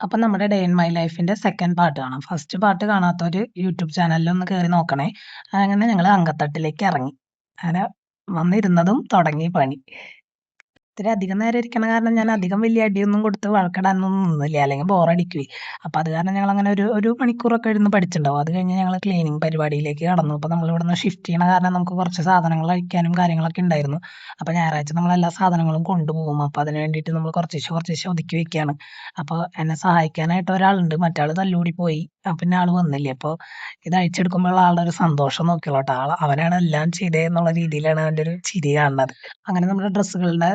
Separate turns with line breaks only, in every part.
അപ്പൊ നമ്മുടെ day in my ലൈഫിന്റെ സെക്കൻഡ് പാർട്ട് കാണാം. ഫസ്റ്റ് പാർട്ട് കാണാത്തവര് യൂട്യൂബ് ചാനലിൽ ഒന്ന് കയറി നോക്കണേ. അങ്ങനെ ഞങ്ങൾ അങ്കത്തട്ടിലേക്ക് ഇറങ്ങി. അങ്ങനെ വന്നിരുന്നതും തുടങ്ങി പണി. ഇത്തിരി അധികം നേരം ഇരിക്കണ കാരണം ഞാൻ അധികം വലിയ അടിയൊന്നും കൊടുത്ത് വഴക്കിടാനൊന്നും നിന്നില്ല. അല്ലെങ്കിൽ ബോറടിക്കുവേ. അപ്പൊ അത് കാരണം ഞങ്ങളങ്ങനെ ഒരു മണിക്കൂറൊക്കെ ഇരുന്ന് പഠിച്ചിട്ടുണ്ടാവും. അത് കഴിഞ്ഞ് ഞങ്ങൾ ക്ലീനിങ് പരിപാടിയിലേക്ക് കടന്നു. അപ്പൊ നമ്മളിവിടുന്ന് ഷിഫ്റ്റ് ചെയ്യണ കാരണം നമുക്ക് കുറച്ച് സാധനങ്ങൾ അഴിക്കാനും കാര്യങ്ങളൊക്കെ ഉണ്ടായിരുന്നു. അപ്പൊ ഞായറാഴ്ച നമ്മളെല്ലാ സാധനങ്ങളും കൊണ്ടുപോകും. അപ്പൊ അതിന് വേണ്ടിയിട്ട് നമ്മൾ കുറച്ചേശ്ശെ ഒതുക്കി വെക്കുകയാണ്. അപ്പൊ എന്നെ സഹായിക്കാനായിട്ട് ഒരാളുണ്ട്. മറ്റാള് തല്ലൂടി പോയി. പിന്നെ ആള് വന്നില്ല. അപ്പൊ ഇത് അഴിച്ചെടുക്കുമ്പോഴുള്ള ആളുടെ ഒരു സന്തോഷം നോക്കിയോളൂ ട്ടോ. അവനാണ് എല്ലാം ചെയ്തേ എന്നുള്ള രീതിയിലാണ് അവന്റെ ഒരു ചിരി കാണുന്നത്. അങ്ങനെ നമ്മുടെ ഡ്രസ്സുകളുടെ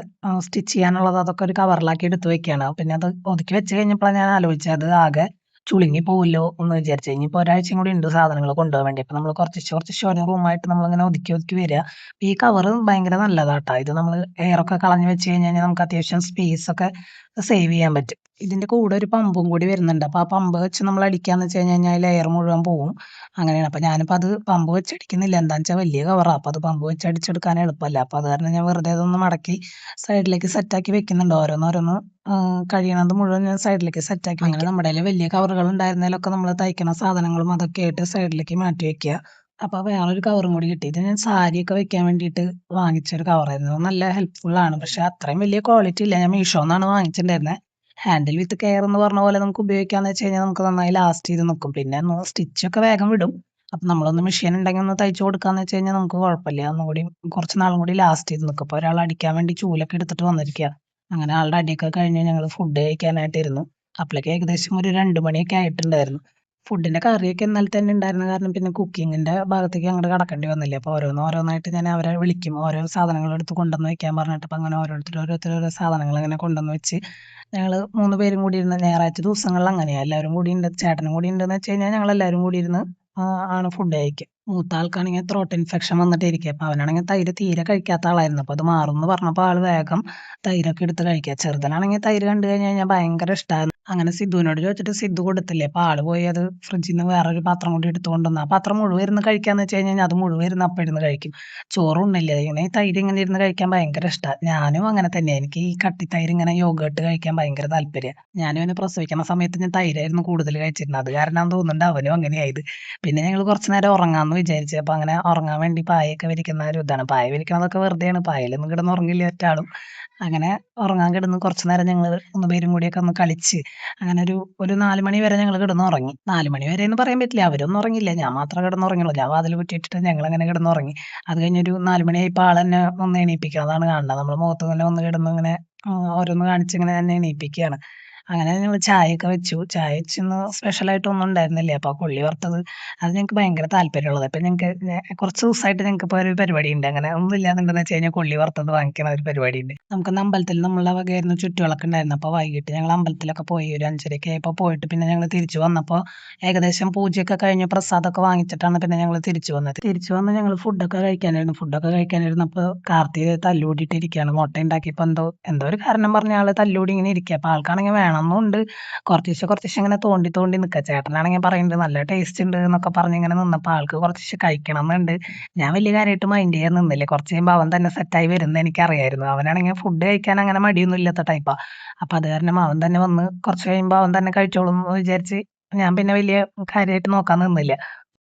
സ്റ്റിച്ച് ചെയ്യാനുള്ളത് അതൊക്കെ ഒരു കവറിലാക്കി എടുത്ത് വെക്കുകയാണ്. പിന്നെ അത് ഒതുക്കി വെച്ച് കഴിഞ്ഞപ്പോഴാണ് ഞാൻ ആലോചിച്ചത് അത് ആകെ ചുളുങ്ങി പോവുമല്ലോ എന്ന് വിചാരിച്ചു. ഇനിയിപ്പോൾ ഒരാഴ്ചയും കൂടി ഉണ്ട് സാധനങ്ങൾ കൊണ്ടുപോകാൻ വേണ്ടി. അപ്പോൾ നമ്മൾ കുറച്ച് ഓരോ റൂമായിട്ട് നമ്മളിങ്ങനെ ഒതുക്കി ഒതുക്കി വരിക. ഈ കവറ് ഭയങ്കര നല്ലതാട്ടോ. ഇത് നമ്മൾ എയറൊക്കെ കളഞ്ഞ് വെച്ച് കഴിഞ്ഞാൽ നമുക്ക് അത്യാവശ്യം സ്പേസ് ഒക്കെ സേവ് ചെയ്യാൻ പറ്റും. ഇതിന്റെ കൂടെ ഒരു പമ്പും കൂടി വരുന്നുണ്ട്. അപ്പോൾ ആ പമ്പ് വെച്ച് നമ്മൾ അടിക്കാന്ന് വെച്ച് കഴിഞ്ഞാൽ എയർ മുഴുവൻ പോവും. അങ്ങനെയാണ്. അപ്പോൾ ഞാനിപ്പോൾ അത് പമ്പ് വെച്ച് അടിക്കുന്നില്ല. എന്താണെന്ന് വെച്ചാൽ വലിയ കവറാണ്. അപ്പോൾ അത് പമ്പ് വെച്ച് അടിച്ചെടുക്കാൻ എളുപ്പമല്ല. അപ്പോൾ അത് കാരണം ഞാൻ വെറുതെ അതൊന്ന് മടക്കി സൈഡിലേക്ക് സെറ്റാക്കി വെക്കുന്നുണ്ട്. ഓരോന്നോരോന്ന് കഴിയണത് മുഴുവൻ ഞാൻ സൈഡിലേക്ക് സെറ്റാക്കി വെക്കും. അങ്ങനെ നമ്മുടെ കയ്യിൽ വലിയ കവറുകൾ ഉണ്ടായിരുന്നതിലൊക്കെ നമ്മൾ തയ്ക്കണ സാധനങ്ങളും അതൊക്കെ ആയിട്ട് സൈഡിലേക്ക് മാറ്റി വെക്കുക. അപ്പൊ വേറൊരു കവറും കൂടി കിട്ടി. ഇത് ഞാൻ സാരിയൊക്കെ വെക്കാൻ വേണ്ടിയിട്ട് വാങ്ങിച്ചൊരു കവറായിരുന്നു. നല്ല ഹെൽപ്ഫുൾ ആണ്. പക്ഷെ അത്രയും വലിയ ക്വാളിറ്റി ഇല്ല. ഞാൻ മീഷോന്നാണ് വാങ്ങിച്ചിട്ടുണ്ടായിരുന്നത്. ഹാൻഡിൽ വിത്ത് കെയർ എന്ന് പറഞ്ഞ പോലെ നമുക്ക് ഉപയോഗിക്കാന്ന് വെച്ച് കഴിഞ്ഞാൽ നമുക്ക് നന്നായി ലാസ്റ്റ് ചെയ്ത് നിൽക്കും. പിന്നെ സ്റ്റിച്ചൊക്കെ വേഗം വിടും. അപ്പൊ നമ്മളൊന്ന് മെഷീൻ ഉണ്ടെങ്കിൽ ഒന്ന് തയ്ച്ചു കൊടുക്കാന്ന് വെച്ച് കഴിഞ്ഞാൽ നമുക്ക് കുഴപ്പമില്ല. ഒന്നുകൂടി കുറച്ച് നാളും കൂടി ലാസ്റ്റ് ചെയ്ത് നിൽക്കും. അപ്പൊ ഒരാൾ അടിക്കാൻ വേണ്ടി ചൂലൊക്കെ എടുത്തിട്ട് വന്നിരിക്കുക. അങ്ങനെ ആളുടെ അടിയൊക്കെ കഴിഞ്ഞ് ഞങ്ങൾ ഫുഡ് കഴിക്കാനായിട്ട് ഇരുന്നു. അപ്പോഴേക്ക് ഏകദേശം ഒരു 2 മണിയൊക്കെ ആയിട്ടുണ്ടായിരുന്നു. ഫുഡിന്റെ കറിയൊക്കെ ഇന്നലെ തന്നെ ഉണ്ടായിരുന്ന കാരണം പിന്നെ കുക്കിങ്ങിന്റെ ഭാഗത്തേക്ക് അങ്ങോട്ട് കടക്കേണ്ടി വന്നില്ല. അപ്പൊ ഓരോന്നായിട്ട് ഞാൻ അവരെ വിളിക്കും. ഓരോ സാധനങ്ങൾ എടുത്ത് കൊണ്ടുവന്ന് വെക്കാൻ പറഞ്ഞിട്ട് അപ്പൊ അങ്ങനെ ഓരോരുത്തർ ഓരോ സാധനങ്ങൾ ഇങ്ങനെ കൊണ്ടുവന്ന് വെച്ച് ഞങ്ങൾ 3 പേരും കൂടി ഇരുന്ന് ഞായറാഴ്ച ദിവസങ്ങളിൽ അങ്ങനെയാണ്. എല്ലാവരും കൂടി ഉണ്ട്, ചേട്ടനും കൂടി ഉണ്ടെന്ന് വെച്ച് കഴിഞ്ഞാൽ ഞങ്ങൾ എല്ലാവരും കൂടി ഇരുന്ന് ആണ് ഫുഡ് കഴിക്കുക. മൂത്ത ആൾക്കാണെങ്കിൽ ത്രോട്ട് ഇൻഫെക്ഷൻ വന്നിട്ട് ഇരിക്കുക. അപ്പൊ അവനാണെങ്കിൽ തൈര് തീരെ കഴിക്കാത്ത ആളായിരുന്നു. അപ്പൊ അത് മാറും എന്ന് പറഞ്ഞപ്പോൾ ആള് വേഗം തൈരൊക്കെ എടുത്ത് കഴിക്കുക. ചെറുതനാണെങ്കിൽ തൈര് കണ്ടു കഴിഞ്ഞാൽ ഭയങ്കര ഇഷ്ടമാണ്. അങ്ങനെ സിദ്ധുവിനോട് ചോദിച്ചിട്ട് സിദ്ധു കൊടുത്തില്ലേ. അപ്പൊ ആള് പോയി അത് ഫ്രിഡ്ജിൽ നിന്ന് വേറൊരു പാത്രം കൂടി എടുത്തുകൊണ്ടുവന്നു. ആ പാത്രം മുഴുവൻ ഇരുന്ന് കഴിക്കാന്ന് വെച്ച് കഴിഞ്ഞാൽ അത് മുഴുവൻ ഇരുന്ന് അപ്പം ഇരുന്ന് കഴിക്കും. ചോറുണ്ണില്ല. ഇങ്ങനെ ഈ തൈര് ഇങ്ങനെ ഇരുന്ന് കഴിക്കാൻ ഭയങ്കര ഇഷ്ടമാണ്. ഞാനും അങ്ങനെ തന്നെയാണ്. എനിക്ക് ഈ കട്ടിത്തൈര് ഇങ്ങനെ യോഗേട്ട് കഴിക്കാൻ ഭയങ്കര താല്പര്യം. ഞാനും അവനെ പ്രസവിക്കുന്ന സമയത്ത് ഞാൻ തൈരായിരുന്നു കൂടുതൽ കഴിച്ചിരുന്നത്. അത് കാരണം തോന്നുന്നുണ്ട് അവനും അങ്ങനെയായത്. പിന്നെ ഞങ്ങൾ കുറച്ച് നേരം ഉറങ്ങാമെന്ന് വിചാരിച്ചു. അപ്പൊ അങ്ങനെ ഉറങ്ങാൻ വേണ്ടി പായൊക്കെ വിരിക്കുന്ന ഒരു ഇതാണ്. പായ വിരിക്കണതൊക്കെ വെറുതെയാണ്. പായലൊന്നും കിടന്ന് ഉറങ്ങില്ല ഒറ്റാളും. അങ്ങനെ ഉറങ്ങാൻ കിടന്ന് കുറച്ച് നേരം ഞങ്ങൾ 3 പേരും കൂടിയൊക്കെ ഒന്ന് കളിച്ച് അങ്ങനെ ഒരു 4 മണി വരെ ഞങ്ങൾ കിടന്നുറങ്ങി. 4 മണി വരെ എന്ന് പറയാൻ പറ്റില്ല. അവരൊന്നും ഉറങ്ങിയില്ല. ഞാൻ മാത്രമേ കിടന്നുറങ്ങിയുള്ളൂ. ഞാൻ വാതിൽ കുറ്റിയിട്ടിട്ട് ഞങ്ങളങ്ങനെ കിടന്നുറങ്ങി. അത് കഴിഞ്ഞൊരു 4 മണിയായപ്പോൾ ആളെന്നെ ഒന്ന് എണീപ്പിക്കുക. അതാണ് കാണുന്നത്. നമ്മുടെ മുഖത്ത് തന്നെ വന്ന് കിടന്ന് ഇങ്ങനെ ഓരോന്ന് കാണിച്ച് ഇങ്ങനെ എന്നെ എണീപ്പിക്കുകയാണ്. അങ്ങനെ ഞങ്ങൾ ചായയൊക്കെ വെച്ചു. ചായ വെച്ചിന്ന് സ്പെഷ്യലായിട്ട് ഒന്നും ഉണ്ടായിരുന്നില്ല. അപ്പൊ ആ കൊള്ളി വറുത്തത് അത് ഞങ്ങൾക്ക് ഭയങ്കര താല്പര്യമുള്ളത്. ഇപ്പൊ ഞങ്ങൾക്ക് കുറച്ച് ദിവസമായിട്ട് ഞങ്ങൾക്ക് ഇപ്പോൾ ഒരു പരിപാടി ഉണ്ട്. അങ്ങനെ ഒന്നും ഇല്ലാന്നുണ്ടെന്ന് വെച്ച് കഴിഞ്ഞാൽ കൊള്ളി വറുത്തത് വാങ്ങിക്കണ ഒരു പരിപാടി ഉണ്ട്. നമുക്കിന്ന് അമ്പലത്തിൽ നമ്മളുടെ വകയായിരുന്നു ചുറ്റുവിളക്ക് ഉണ്ടായിരുന്നു. അപ്പോൾ വൈകിട്ട് ഞങ്ങൾ അമ്പലത്തിലൊക്കെ പോയി ഒരു 5:30 ആയപ്പോൾ പോയിട്ട് പിന്നെ ഞങ്ങൾ തിരിച്ചു വന്നപ്പോൾ ഏകദേശം പൂജയൊക്കെ കഴിഞ്ഞ് പ്രസാദമൊക്കെ വാങ്ങിച്ചിട്ടാണ് പിന്നെ ഞങ്ങൾ തിരിച്ചു വന്നത്. തിരിച്ചു വന്ന് ഞങ്ങൾ ഫുഡൊക്കെ കഴിക്കാനായിരുന്നു. ഫുഡൊക്കെ കഴിക്കാനിരുന്നപ്പോൾ കാർത്തിക് തല്ലുകൂടിയിട്ടിരിക്കുകയാണ്. മുട്ട ഉണ്ടാക്കിയപ്പോൾ എന്തോ ഒരു കാരണം പറഞ്ഞ ആള് തല്ലുകൂടി ഇങ്ങനെ ഇരിക്കുക. അപ്പൊ ആൾക്കാണെങ്കിൽ വേണമെന്നുണ്ട്. കുറച്ചേശ്ശെ ഇങ്ങനെ തോണ്ടി തോണ്ടി നിൽക്കുക. ചേട്ടനാണെങ്കിൽ പറയുന്നുണ്ട് നല്ല ടേസ്റ്റ് ഉണ്ട് എന്നൊക്കെ പറഞ്ഞ് ഇങ്ങനെ നിന്നപ്പോൾ ആൾക്ക് കുറച്ചേശ്ശെ കഴിക്കണം എന്നുണ്ട്. ഞാൻ വലിയ കാര്യമായിട്ട് മൈൻഡ് ചെയ്യാൻ നിന്നില്ല. കുറച്ച് കഴിയുമ്പോൾ അവൻ തന്നെ സെറ്റായി വരുന്നത് എനിക്കറിയായിരുന്നു. അവനാണെങ്കിൽ ഫുഡ് കഴിക്കാൻ അങ്ങനെ മടിയൊന്നും ഇല്ലാത്ത ടൈപ്പാ. അപ്പൊ അത് കാരണം അവൻ തന്നെ വന്ന് കുറച്ച് കഴിയുമ്പോൾ അവൻ തന്നെ കഴിച്ചോളും എന്ന് വിചാരിച്ച് ഞാൻ പിന്നെ വലിയ കാര്യമായിട്ട് നോക്കാൻ നിന്നില്ല.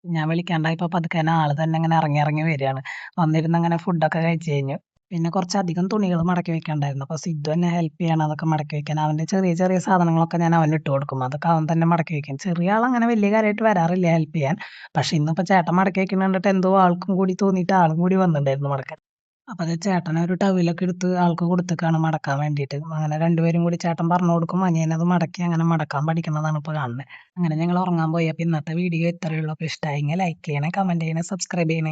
ഞാൻ വിളിക്കാണ്ടായപ്പോ പതുക്കെ തന്നെ ആള് തന്നെ ഇങ്ങനെ ഇറങ്ങി വരികയാണ്. വന്നിരുന്ന് അങ്ങനെ ഫുഡൊക്കെ കഴിച്ച് കഴിഞ്ഞു. പിന്നെ കുറച്ചധികം തുണികൾ മടക്കി വെക്കാനുണ്ടായിരുന്നു. അപ്പൊ സിദ്ധു എന്നെ ഹെൽപ്പ് ചെയ്യണം അതൊക്കെ മടക്കി വെക്കാൻ. അവന്റെ ചെറിയ ചെറിയ സാധനങ്ങളൊക്കെ ഞാൻ അവന് ഇട്ട് കൊടുക്കും. അതൊക്കെ അവൻ തന്നെ മടക്കി വെക്കും. ചെറിയ ആളങ്ങനെ വലിയ കാര്യമായിട്ട് വരാറില്ല ഹെൽപ്പ് ചെയ്യാൻ. പക്ഷെ ഇന്നിപ്പോ ചേട്ടൻ മടക്കി വെക്കുന്ന കണ്ടിട്ട് എന്തോ ആൾക്കും കൂടി തോന്നിയിട്ട് ആളും കൂടി വന്നിട്ടുണ്ടായിരുന്നു മടക്കാൻ. അപ്പൊ അത് ചേട്ടൻ ഒരു ടവലൊക്കെ എടുത്ത് ആൾക്ക് കൊടുത്തേക്കാണ് മടക്കാൻ വേണ്ടിയിട്ട്. അങ്ങനെ രണ്ടുപേരും കൂടി ചേട്ടൻ പറഞ്ഞു കൊടുക്കും. അനിയനത് മടക്കി അങ്ങനെ മടക്കാൻ പഠിക്കുന്നതാണ് ഇപ്പൊ കാണുന്നത്. അങ്ങനെ ഞങ്ങൾ ഉറങ്ങാൻ പോയി. അപ്പൊ ഇന്നത്തെ വീഡിയോ ഇത്രയേ ഉള്ളൂ. അപ്പൊ ഇഷ്ടമായെങ്കിൽ ലൈക്ക് ചെയ്യണേ, കമന്റ് ചെയ്യണേ, സബ്സ്ക്രൈബ് ചെയ്യണേ.